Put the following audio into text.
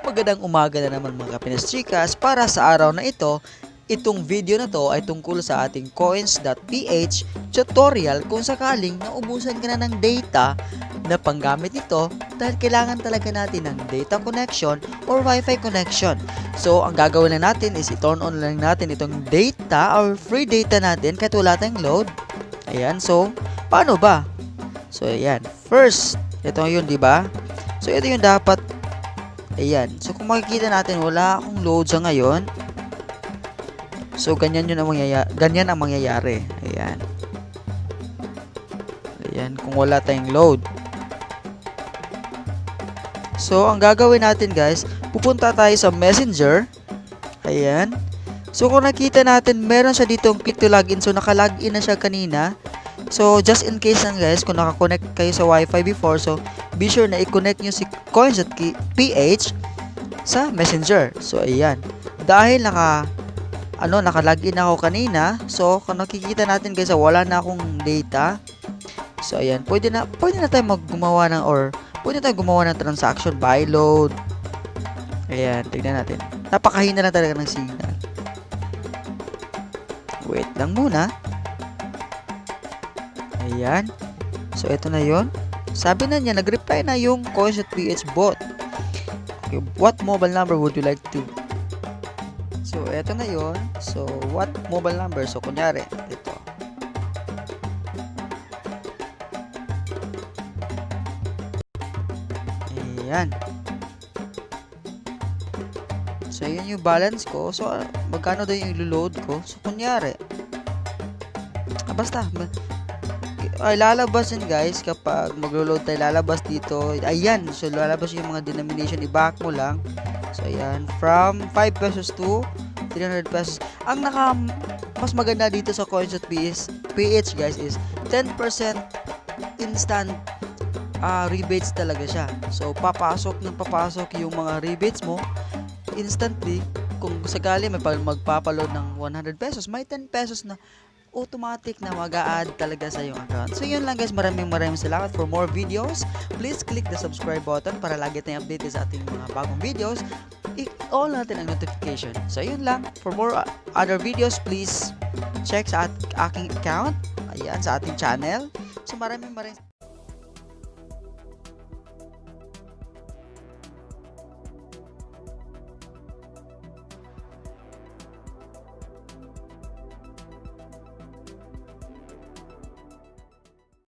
Magandang umaga na naman mga Pinas-Chikas. Para sa araw na ito, itong video na to ay tungkol sa ating Coins.ph tutorial kung sakaling naubusan ka na ng data na panggamit nito dahil kailangan talaga natin ng data connection or wifi connection. So, ang gagawin lang natin is i-turn on lang natin itong data or free data natin kahit wala tayong load. Ayan, so, paano ba? So, ayan. First, ito yun, di ba? So, ito yung dapat. Ayan. So, kung makikita natin, wala akong load sa ngayon. So, ganyan yun ang mangyayari. Ayan. Ayan, kung wala tayong load. So, ang gagawin natin, guys, pupunta tayo sa Messenger. Ayan. So, kung nakita natin, meron siya dito click to login. So, naka-login na siya kanina. So, just in case lang, guys, kung naka-connect kayo sa wifi before, so, be sure na i-connect nyo si Coins.ph sa Messenger. So, ayan. Dahil naka-login ako kanina, so, kung nakikita natin, guys, wala na akong data. So, ayan. Pwede na tayo gumawa ng transaction, buy load. Ayan, tignan natin. Napakahina na talaga ng signal. Wait lang muna. Ayan. So, ito na yon. Sabi na niya, nag-reply na yung Coins.ph bot. Okay, what mobile number would you like to? So, ito na yon. So, what mobile number? So, kunyari, ito. Ayan. So, yun yung balance ko. So, magkano daw yung i-load ko? So, kunyari. Basta. Ay, lalabas yun, guys. Kapag maglo-load tayo, lalabas dito. Ayan. So, lalabas yung mga denomination. I-back mo lang. So, ayan. From 5 pesos to 300 pesos. Ang mas maganda dito sa Coins.ph, guys, is 10% instant rebates talaga siya. So, papasok yung mga rebates mo instantly. Kung sakali may magpapaload ng 100 pesos, may 10 pesos na automatic na mag-a-add talaga sa iyong account. So, yun lang, guys. Maraming salamat. For more videos, please click the subscribe button para lagi tayong update sa ating mga bagong videos. I-all natin ang notification. So, yun lang. For more other videos, please check sa aking account. Ayan, sa ating channel. So, maraming